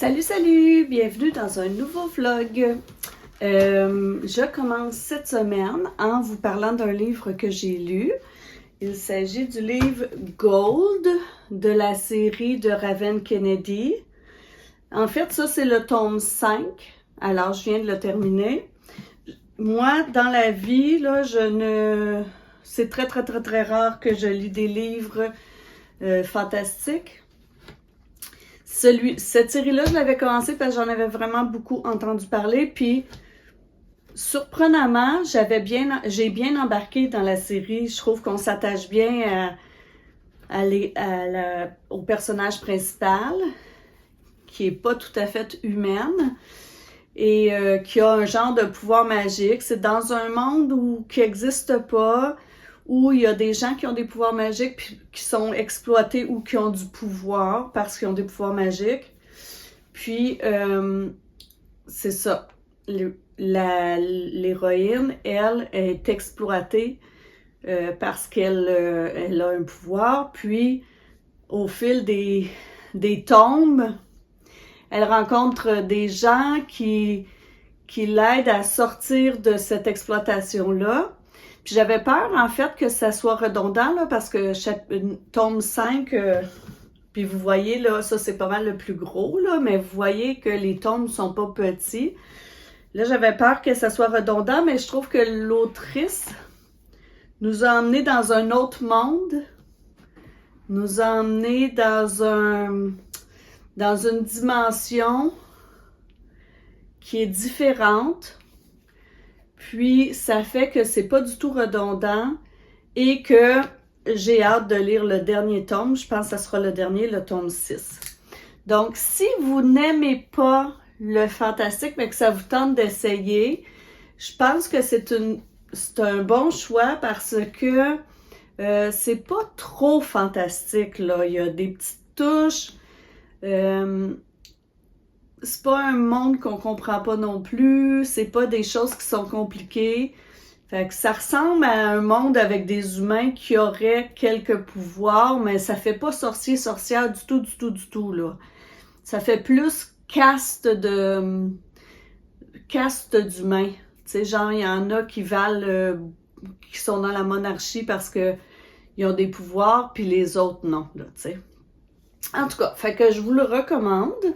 Salut, salut! Bienvenue dans un nouveau vlog. Je commence cette semaine en vous parlant d'un livre que j'ai lu. Il s'agit du livre Gold de la série de Raven Kennedy. En fait, ça c'est le tome 5. Alors, je viens de le terminer. Moi, dans la vie, là, c'est très rare que je lis des livres fantastiques. Cette série-là, je l'avais commencé parce que j'en avais vraiment beaucoup entendu parler. Puis, surprenamment, j'ai bien embarqué dans la série. Je trouve qu'on s'attache bien au personnage principal, qui est pas tout à fait humaine et qui a un genre de pouvoir magique. C'est dans un monde qui n'existe pas, où il y a des gens qui ont des pouvoirs magiques puis qui sont exploités ou qui ont du pouvoir parce qu'ils ont des pouvoirs magiques. Puis, c'est ça. L'héroïne, elle, est exploitée parce qu'elle a un pouvoir. Puis, au fil des tombes, elle rencontre des gens qui l'aident à sortir de cette exploitation-là. Puis j'avais peur, en fait, que ça soit redondant, là, parce que tome 5, puis vous voyez, là, ça c'est pas mal le plus gros, là, mais vous voyez que les tomes sont pas petits. Là, j'avais peur que ça soit redondant, mais je trouve que l'autrice nous a emmenés dans un autre monde, nous a emmenés dans une dimension qui est différente. Puis, ça fait que c'est pas du tout redondant et que j'ai hâte de lire le dernier tome. Je pense que ça sera le dernier, le tome 6. Donc, si vous n'aimez pas le fantastique, mais que ça vous tente d'essayer, je pense que c'est un bon choix parce que c'est pas trop fantastique, là. Il y a des petites touches. C'est pas un monde qu'on comprend pas non plus, c'est pas des choses qui sont compliquées. Fait que ça ressemble à un monde avec des humains qui auraient quelques pouvoirs, mais ça fait pas sorcière du tout, là. Ça fait plus caste d'humains. Tu sais, genre, il y en a qui qui sont dans la monarchie parce que ils ont des pouvoirs, puis les autres non, là, tu sais. En tout cas, fait que je vous le recommande.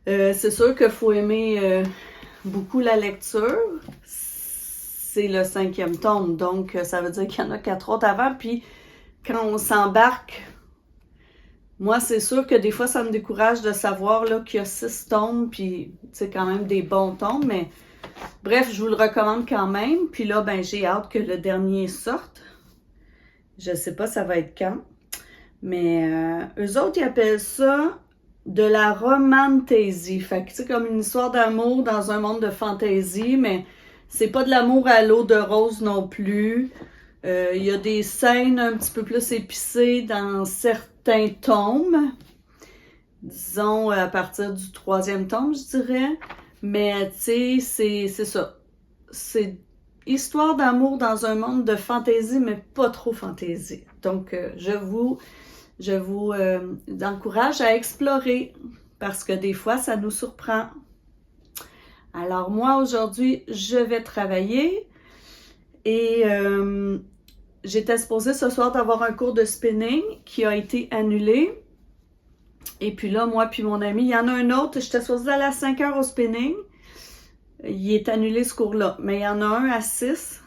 C'est sûr qu'il faut aimer beaucoup la lecture. C'est le 5e tome, donc ça veut dire qu'il y en a 4 autres avant. Puis quand on s'embarque, moi c'est sûr que des fois ça me décourage de savoir là, qu'il y a 6 tomes, puis c'est quand même des bons tomes, mais bref, je vous le recommande quand même. Puis là, ben j'ai hâte que le dernier sorte. Je sais pas ça va être quand, mais eux autres ils appellent ça de la romantasy. Fait que c'est comme une histoire d'amour dans un monde de fantasy, mais c'est pas de l'amour à l'eau de rose non plus. Il y a des scènes un petit peu plus épicées dans certains tomes. Disons à partir du 3e tome, je dirais. Mais tu sais, c'est ça. C'est histoire d'amour dans un monde de fantasy, mais pas trop fantasy. Donc, je vous encourage à explorer parce que des fois, ça nous surprend. Alors moi, aujourd'hui, je vais travailler et j'étais supposée ce soir d'avoir un cours de spinning qui a été annulé. Et puis là, moi puis mon ami, il y en a un autre, j'étais supposée aller à 5 heures au spinning. Il est annulé ce cours-là, mais il y en a un à 6.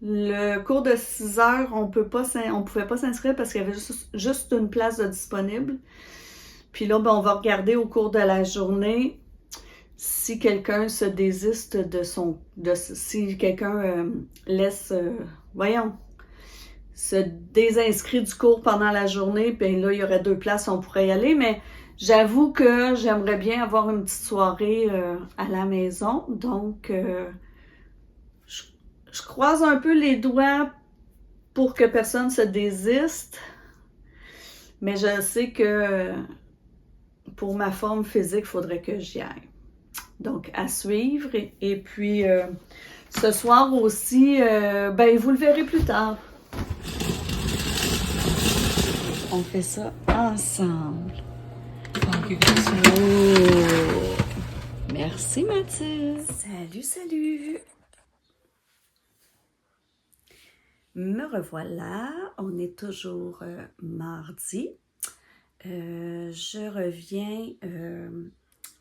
Le cours de 6 heures, on pouvait pas s'inscrire parce qu'il y avait juste une place de disponible. Puis là, ben, on va regarder au cours de la journée si quelqu'un se désiste si quelqu'un se désinscrit du cours pendant la journée, puis là, il y aurait 2 places, on pourrait y aller, mais j'avoue que j'aimerais bien avoir une petite soirée à la maison, donc je croise un peu les doigts pour que personne se désiste, mais je sais que pour ma forme physique, il faudrait que j'y aille. Donc, à suivre. Et puis, ce soir aussi, ben, vous le verrez plus tard. On fait ça ensemble. Oh! Merci Mathilde. Salut, salut. Me revoilà. On est toujours mardi. Je reviens.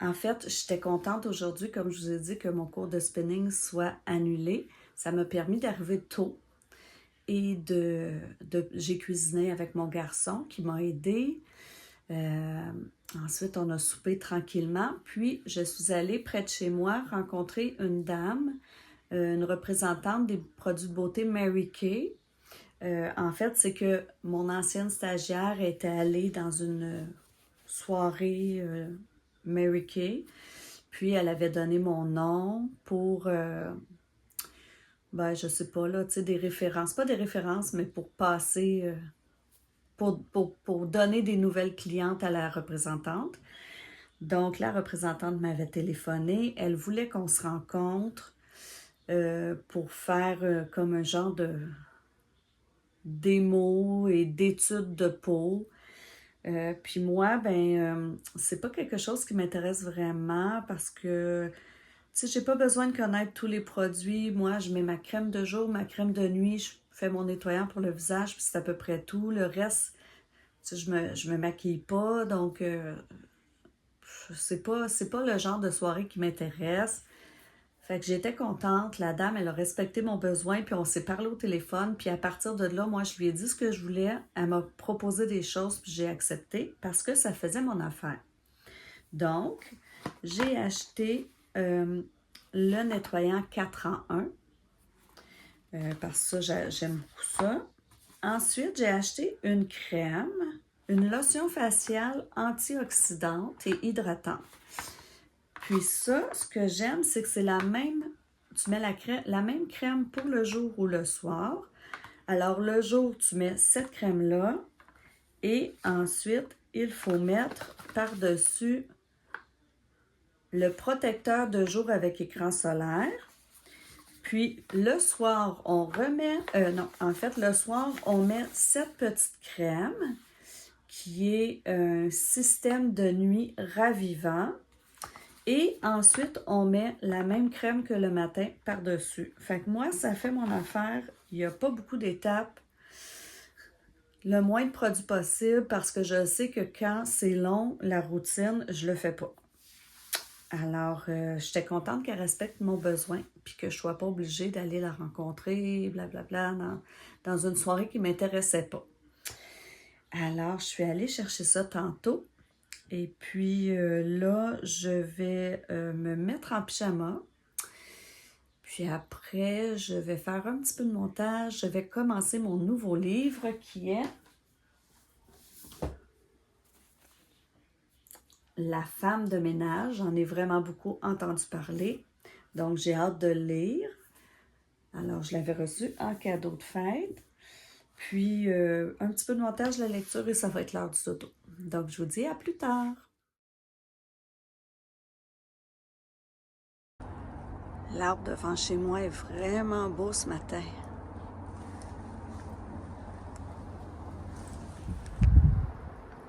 En fait, j'étais contente aujourd'hui, comme je vous ai dit, que mon cours de spinning soit annulé. Ça m'a permis d'arriver tôt. Et j'ai cuisiné avec mon garçon qui m'a aidé. Ensuite, on a soupé tranquillement. Puis, je suis allée près de chez moi rencontrer une dame, une représentante des produits de beauté Mary Kay. En fait, c'est que mon ancienne stagiaire était allée dans une soirée Mary Kay. Puis, elle avait donné mon nom pour... je sais pas, là, tu sais, des références. Pas des références, mais pour passer... pour donner des nouvelles clientes à la représentante. Donc, la représentante m'avait téléphoné. Elle voulait qu'on se rencontre pour faire comme un genre de démo et d'études de peau. Puis moi, c'est pas quelque chose qui m'intéresse vraiment parce que, tu sais, j'ai pas besoin de connaître tous les produits. Moi, je mets ma crème de jour, ma crème de nuit, je fais mon nettoyant pour le visage, puis c'est à peu près tout. Le reste, tu sais, je me maquille pas, donc c'est pas le genre de soirée qui m'intéresse. Fait que j'étais contente. La dame, elle a respecté mon besoin, puis on s'est parlé au téléphone. Puis à partir de là, moi, je lui ai dit ce que je voulais. Elle m'a proposé des choses, puis j'ai accepté parce que ça faisait mon affaire. Donc, j'ai acheté le nettoyant 4 en 1 parce que ça, j'aime beaucoup ça. Ensuite, j'ai acheté une crème, une lotion faciale antioxydante et hydratante. Puis ça, ce que j'aime, c'est que c'est la même, tu mets la même crème pour le jour ou le soir. Alors, le jour, tu mets cette crème-là et ensuite, il faut mettre par-dessus le protecteur de jour avec écran solaire. Puis, le soir, on remet... le soir, on met cette petite crème qui est un système de nuit ravivant. Et ensuite, on met la même crème que le matin par-dessus. Fait que moi, ça fait mon affaire. Il n'y a pas beaucoup d'étapes. Le moins de produits possible parce que je sais que quand c'est long, la routine, je le fais pas. Alors, j'étais contente qu'elle respecte mon besoin puis que je ne sois pas obligée d'aller la rencontrer, blablabla, dans une soirée qui ne m'intéressait pas. Alors, je suis allée chercher ça tantôt. Et puis là, je vais me mettre en pyjama. Puis après, je vais faire un petit peu de montage. Je vais commencer mon nouveau livre qui est La femme de ménage. J'en ai vraiment beaucoup entendu parler. Donc, j'ai hâte de le lire. Alors, je l'avais reçu en cadeau de fête. Puis, un petit peu de montage, la lecture et ça va être l'heure du dodo. Donc, je vous dis à plus tard. L'arbre devant chez moi est vraiment beau ce matin.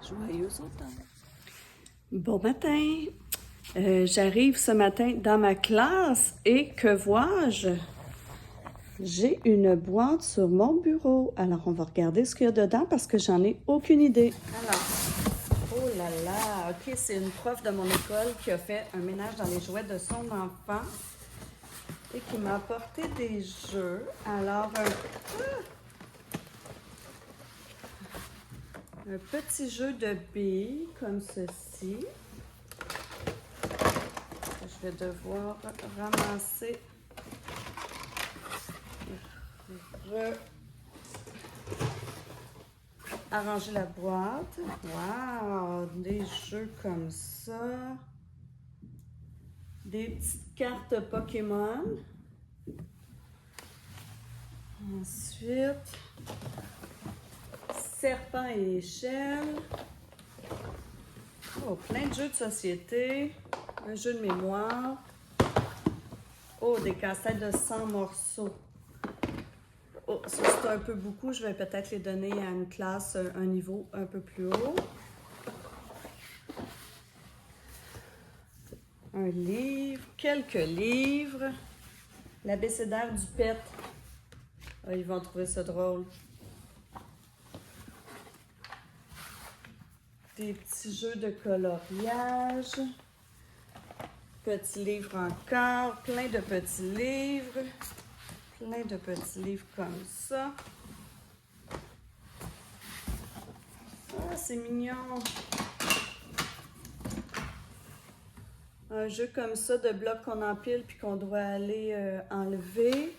Joyeux automne. Bon matin. J'arrive ce matin dans ma classe et que vois-je? J'ai une boîte sur mon bureau. Alors, on va regarder ce qu'il y a dedans parce que j'en ai aucune idée. Alors, oh là là, ok, c'est une prof de mon école qui a fait un ménage dans les jouets de son enfant et qui m'a apporté des jeux. Alors, un petit jeu de billes comme ceci. Je vais devoir ramasser, arranger la boîte. Wow, des jeux comme ça. Des petites cartes Pokémon. Ensuite, serpent et échelle. Oh, plein de jeux de société. Un jeu de mémoire. Oh, des casse-têtes de 100 morceaux. Oh, ça c'est un peu beaucoup. Je vais peut-être les donner à une classe, un niveau un peu plus haut. un livre, quelques livres. L'abécédaire du pet. Ah, ils vont trouver ça drôle. Des petits jeux de coloriage. Petits livres encore. Plein de petits livres. Plein de petits livres comme ça. Ah, c'est mignon. Un jeu comme ça de blocs qu'on empile puis qu'on doit aller enlever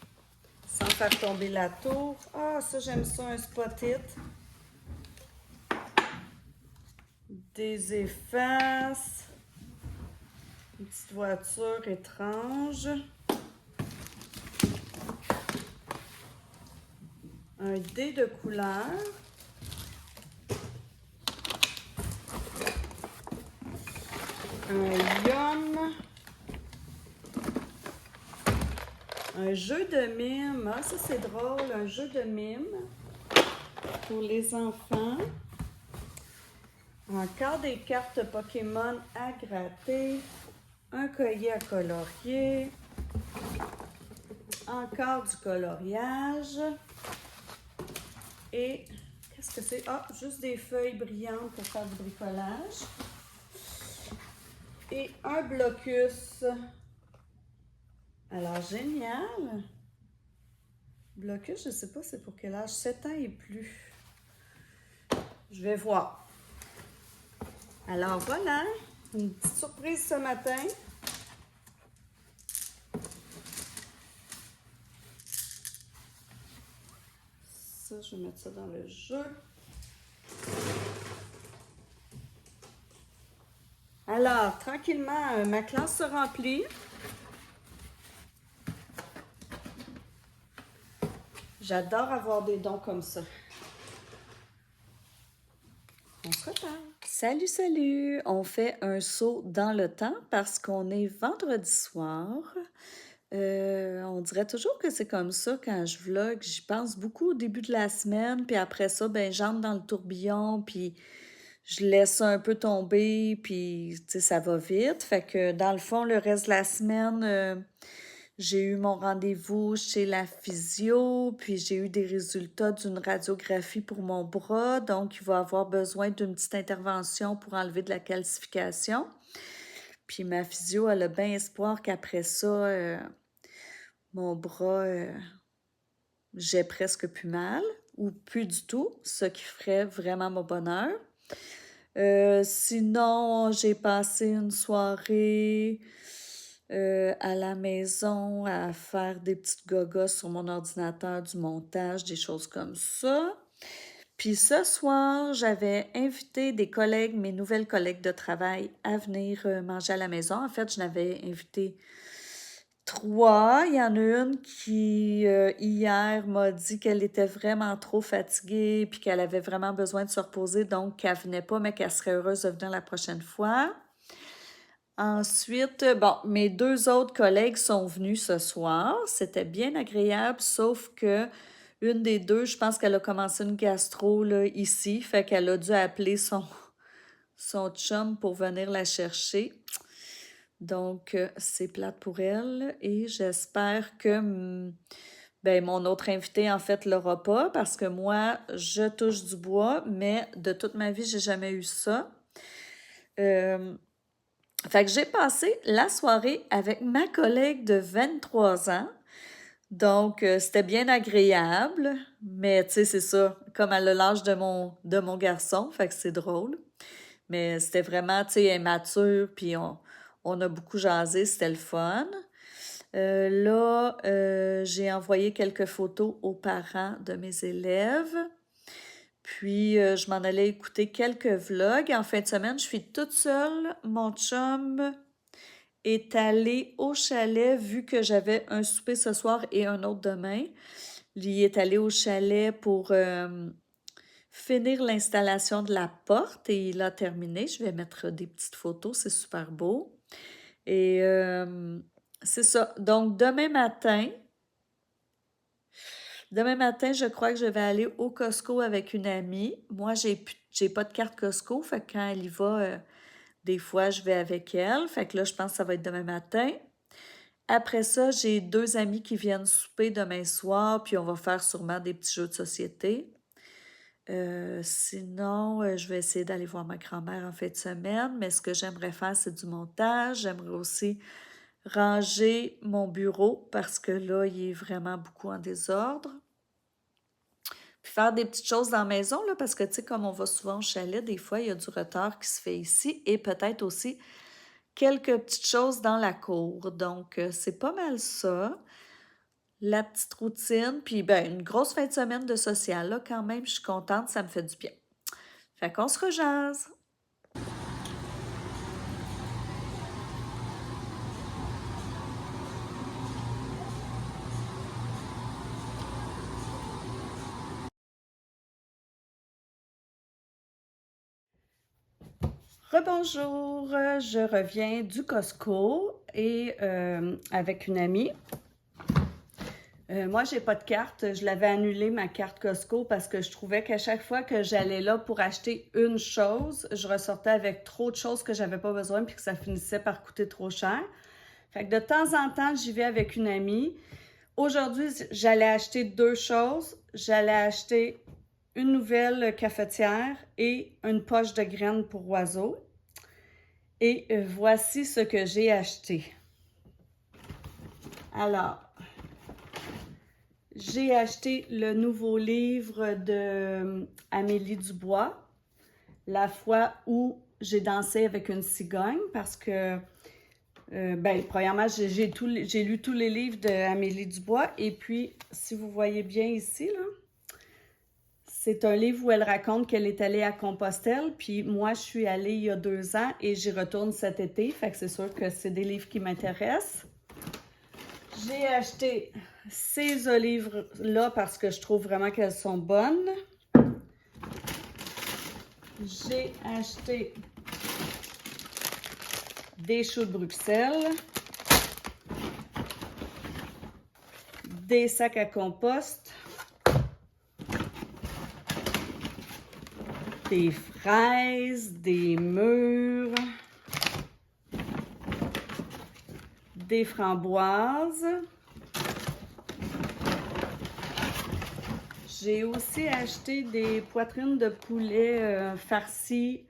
sans faire tomber la tour. Ah, ça, j'aime ça, un spot-it. Des effaces. Une petite voiture étrange. Un dé de couleur. Un yum. Un jeu de mime. Ah, ça c'est drôle. Un jeu de mime pour les enfants. Encore des cartes Pokémon à gratter. Un collier à colorier. Encore du coloriage. Et qu'est-ce que c'est? Ah, juste des feuilles brillantes pour faire du bricolage. Et un blocus. Alors, génial! Blocus, je ne sais pas c'est pour quel âge, 7 ans et plus. Je vais voir. Alors, voilà, une petite surprise ce matin. Ça, je vais mettre ça dans le jeu. Alors, tranquillement, ma classe se remplit. J'adore avoir des dons comme ça. On se reparle. Salut, salut! On fait un saut dans le temps parce qu'on est vendredi soir. On dirait toujours que c'est comme ça quand je vlog. J'y pense beaucoup au début de la semaine, puis après ça, ben j'entre dans le tourbillon, puis je laisse ça un peu tomber, puis tu sais, ça va vite. Fait que dans le fond, le reste de la semaine, j'ai eu mon rendez-vous chez la physio, puis j'ai eu des résultats d'une radiographie pour mon bras, donc il va avoir besoin d'une petite intervention pour enlever de la calcification. Puis ma physio, elle a bien espoir qu'après ça, mon bras, j'ai presque plus mal, ou plus du tout, ce qui ferait vraiment mon bonheur. Sinon, j'ai passé une soirée à la maison à faire des petites gogos sur mon ordinateur, du montage, des choses comme ça. Puis ce soir, j'avais invité des collègues, mes nouvelles collègues de travail, à venir manger à la maison. En fait, je n'avais invité 3. Il y en a une qui, hier, m'a dit qu'elle était vraiment trop fatiguée puis qu'elle avait vraiment besoin de se reposer, donc qu'elle venait pas, mais qu'elle serait heureuse de venir la prochaine fois. Ensuite, bon, mes 2 autres collègues sont venus ce soir. C'était bien agréable, sauf que une des 2, je pense qu'elle a commencé une gastro là, ici, fait qu'elle a dû appeler son chum pour venir la chercher. Donc, c'est plate pour elle et j'espère que ben, mon autre invité, en fait, l'aura pas parce que moi, je touche du bois, mais de toute ma vie, j'ai jamais eu ça. Fait que j'ai passé la soirée avec ma collègue de 23 ans. Donc, c'était bien agréable, mais tu sais, c'est ça, comme elle a l'âge de mon garçon, fait que c'est drôle. Mais c'était vraiment, tu sais, immature, puis on a beaucoup jasé, c'était le fun. Là, j'ai envoyé quelques photos aux parents de mes élèves. Puis, je m'en allais écouter quelques vlogs. En fin de semaine, je suis toute seule. Mon chum est allé au chalet vu que j'avais un souper ce soir et un autre demain. Il est allé au chalet pour finir l'installation de la porte et il a terminé. Je vais mettre des petites photos, c'est super beau. Et c'est ça. Donc, demain matin, je crois que je vais aller au Costco avec une amie. Moi, j'ai pas de carte Costco, fait que quand elle y va, des fois, je vais avec elle. Fait que là, je pense que ça va être demain matin. Après ça, j'ai 2 amis qui viennent souper demain soir, puis on va faire sûrement des petits jeux de société. Sinon, je vais essayer d'aller voir ma grand-mère en fin de semaine, mais ce que j'aimerais faire, c'est du montage. J'aimerais aussi ranger mon bureau parce que là, il est vraiment beaucoup en désordre. Puis faire des petites choses dans la maison, là, parce que, tu sais, comme on va souvent au chalet, des fois, il y a du retard qui se fait ici et peut-être aussi quelques petites choses dans la cour. Donc, c'est pas mal ça. La petite routine, puis ben, une grosse fin de semaine de social, là, quand même, je suis contente, ça me fait du bien. Fait qu'on se rejase. Rebonjour, je reviens du Costco et avec une amie. Moi, j'ai pas de carte. Je l'avais annulé ma carte Costco parce que je trouvais qu'à chaque fois que j'allais là pour acheter une chose, je ressortais avec trop de choses que j'avais pas besoin puis que ça finissait par coûter trop cher. Fait que de temps en temps, j'y vais avec une amie. Aujourd'hui, j'allais acheter 2 choses. J'allais acheter une nouvelle cafetière et une poche de graines pour oiseaux. Et voici ce que j'ai acheté. Alors, j'ai acheté le nouveau livre de Amélie Dubois, La fois où j'ai dansé avec une cigogne, parce que, premièrement, j'ai lu tous les livres d'Amélie Dubois, et puis, si vous voyez bien ici, là, c'est un livre où elle raconte qu'elle est allée à Compostelle, puis moi, je suis allée il y a 2 ans et j'y retourne cet été, fait que c'est sûr que c'est des livres qui m'intéressent. J'ai acheté ces olives-là parce que je trouve vraiment qu'elles sont bonnes. J'ai acheté des choux de Bruxelles, des sacs à compost, des fraises, des mûres, des framboises. J'ai aussi acheté des poitrines de poulet farcies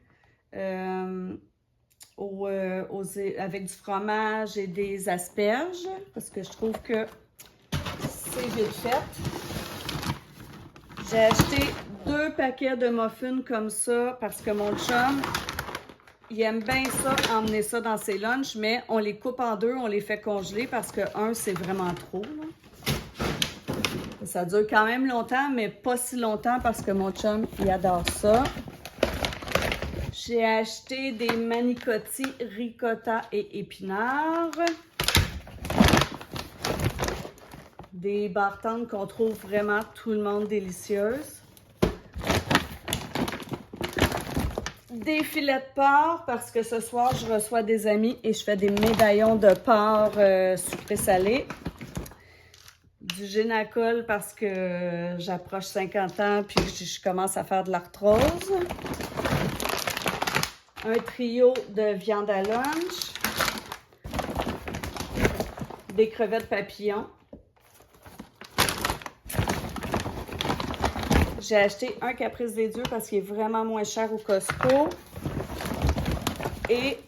avec du fromage et des asperges parce que je trouve que c'est vite fait. J'ai acheté 2 paquets de muffins comme ça parce que mon chum, il aime bien ça, emmener ça dans ses lunchs, mais on les coupe en 2, on les fait congeler parce que c'est vraiment trop, là. Ça dure quand même longtemps, mais pas si longtemps parce que mon chum, il adore ça. J'ai acheté des manicotti, ricotta et épinards. Des bartendes qu'on trouve vraiment tout le monde délicieuses. Des filets de porc parce que ce soir, je reçois des amis et je fais des médaillons de porc sucré-salé. Du Génacol parce que j'approche 50 ans puis je commence à faire de l'arthrose. Un trio de viande à lunch. Des crevettes papillons. J'ai acheté un caprice des dieux parce qu'il est vraiment moins cher au Costco. Et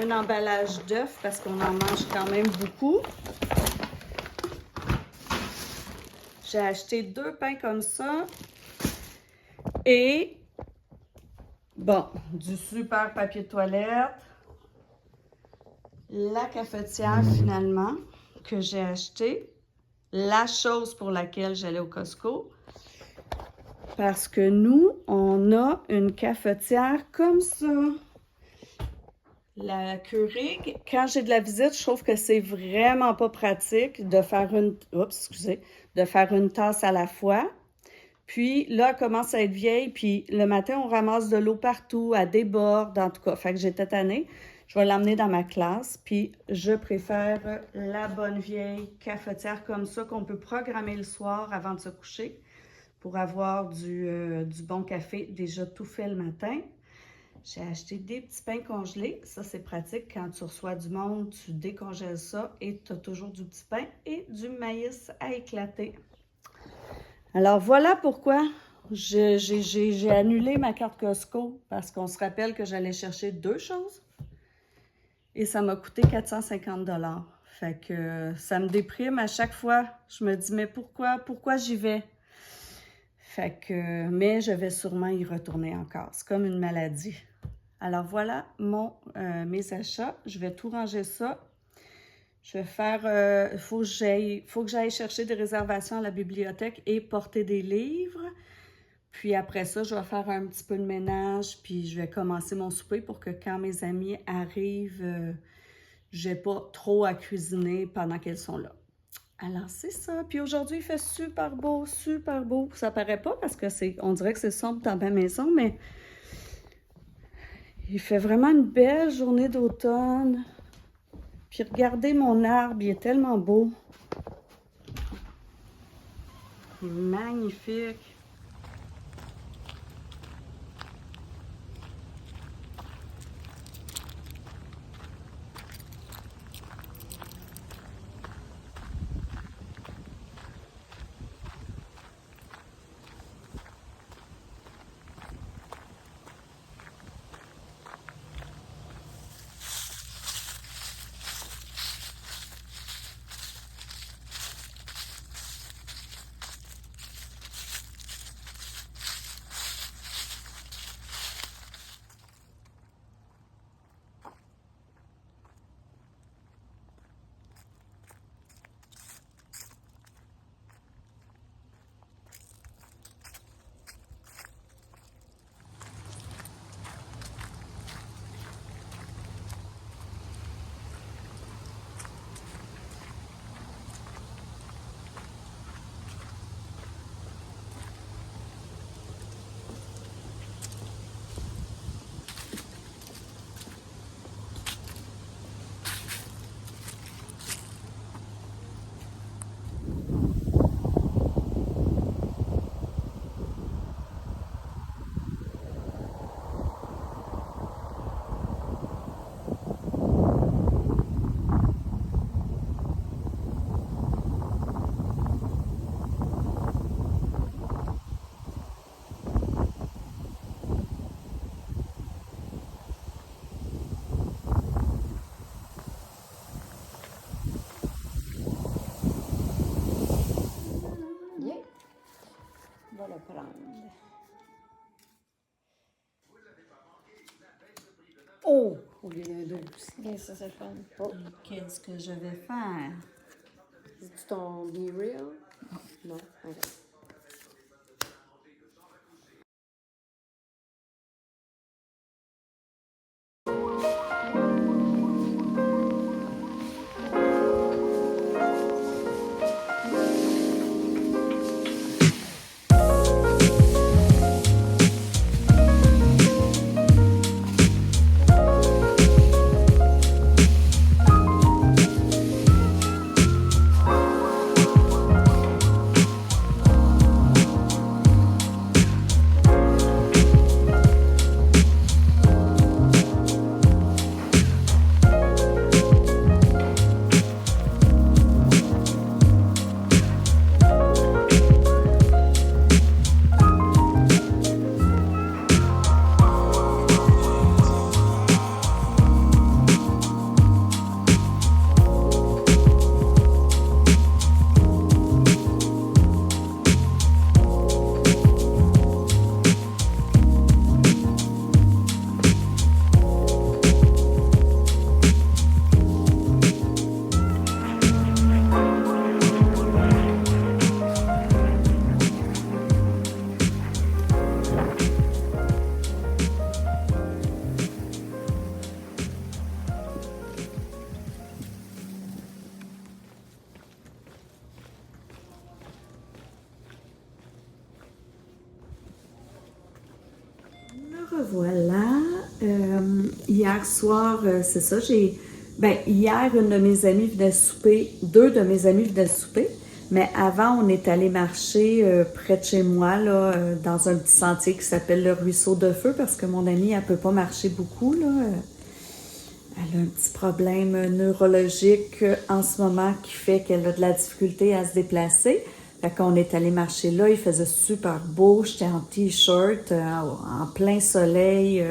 un emballage d'œufs parce qu'on en mange quand même beaucoup. J'ai acheté 2 pains comme ça. Et, bon, du super papier de toilette. La cafetière, finalement, que j'ai acheté. La chose pour laquelle j'allais au Costco. Parce que nous, on a une cafetière comme ça. La Keurig, quand j'ai de la visite, je trouve que c'est vraiment pas pratique de faire de faire une tasse à la fois. Puis là, elle commence à être vieille, puis le matin, on ramasse de l'eau partout, elle déborde, en tout cas. Fait que j'étais tannée. Je vais l'emmener dans ma classe, puis je préfère la bonne vieille cafetière comme ça qu'on peut programmer le soir avant de se coucher pour avoir du bon café déjà tout fait le matin. J'ai acheté des petits pains congelés. Ça, c'est pratique. Quand tu reçois du monde, tu décongèles ça et tu as toujours du petit pain et du maïs à éclater. Alors, voilà pourquoi j'ai annulé ma carte Costco parce qu'on se rappelle que j'allais chercher 2 choses et ça m'a coûté 450 $. Fait que ça me déprime à chaque fois. Je me dis, mais pourquoi j'y vais? Fait que, mais je vais sûrement y retourner encore. C'est comme une maladie. Alors voilà mes achats. Je vais tout ranger ça. Je vais faire, il faut que j'aille chercher des réservations à la bibliothèque et porter des livres. Puis après ça, je vais faire un petit peu de ménage, puis je vais commencer mon souper pour que quand mes amis arrivent, j'ai pas trop à cuisiner pendant qu'elles sont là. Alors, c'est ça. Puis aujourd'hui, il fait super beau, super beau. Ça paraît pas parce que on dirait que c'est sombre dans ma maison, mais il fait vraiment une belle journée d'automne. Puis regardez mon arbre, il est tellement beau. Il est magnifique. Oh! Au lieu d'un 12. Bien, ça, c'est le fun. Oh. Qu'est-ce que je vais faire? C'est-tu ton Be Real? Non. OK. Me revoilà. Hier soir, c'est ça, hier, une de mes amies venait souper, 2 de mes amies venaient souper, Mais avant, on est allé marcher près de chez moi, là, dans un petit sentier qui s'appelle le Ruisseau de Feu, parce que mon amie, elle peut pas marcher beaucoup, là. Elle a un petit problème neurologique en ce moment qui fait qu'elle a de la difficulté à se déplacer. Fait qu'on est allé marcher là, il faisait super beau, j'étais en t-shirt, en plein soleil.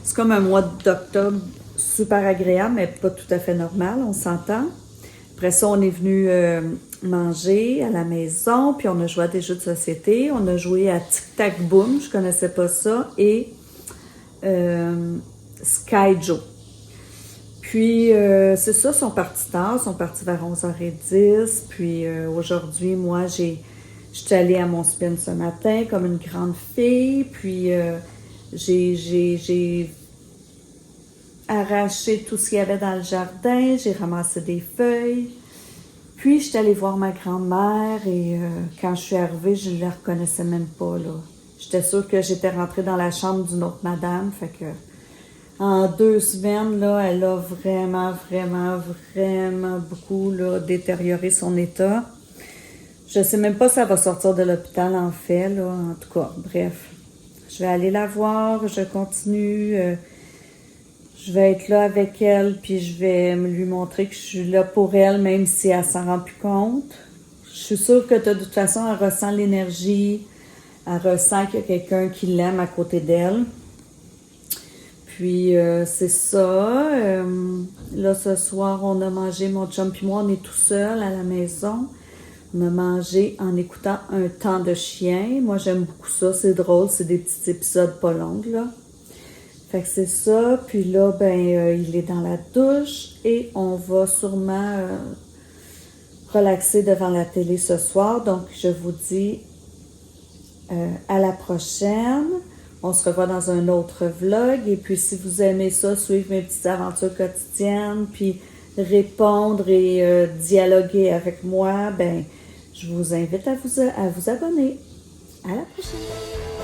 C'est comme un mois d'octobre super agréable, mais pas tout à fait normal, on s'entend. Après ça, on est venu manger à la maison, puis on a joué à des jeux de société. On a joué à Tic Tac Boom, je connaissais pas ça, et Sky Joe. Puis, c'est ça, ils sont partis tard, ils sont partis vers 11h10. Puis, aujourd'hui, moi, j'étais allée à mon spin ce matin comme une grande fille. Puis, j'ai arraché tout ce qu'il y avait dans le jardin. J'ai ramassé des feuilles. Puis, j'étais allée voir ma grand-mère et quand je suis arrivée, je ne la reconnaissais même pas, là. J'étais sûre que j'étais rentrée dans la chambre d'une autre madame, fait que... En 2 semaines, là, elle a vraiment beaucoup là, détérioré son état. Je sais même pas si elle va sortir de l'hôpital, en fait, là. En tout cas, bref. Je vais aller la voir, je continue. Je vais être là avec elle, puis je vais lui montrer que je suis là pour elle, même si elle s'en rend plus compte. Je suis sûre que de toute façon, elle ressent l'énergie. Elle ressent qu'il y a quelqu'un qui l'aime à côté d'elle. Puis, c'est ça. Là, ce soir, on a mangé, mon chum puis moi, on est tout seul à la maison. On a mangé en écoutant un temps de chien. Moi, j'aime beaucoup ça. C'est drôle. C'est des petits épisodes pas longs, là. Fait que c'est ça. Puis là, il est dans la douche et on va sûrement relaxer devant la télé ce soir. Donc, je vous dis à la prochaine. On se revoit dans un autre vlog. Et puis, si vous aimez ça, suivre mes petites aventures quotidiennes, puis répondre et dialoguer avec moi, je vous invite à vous abonner. À la prochaine!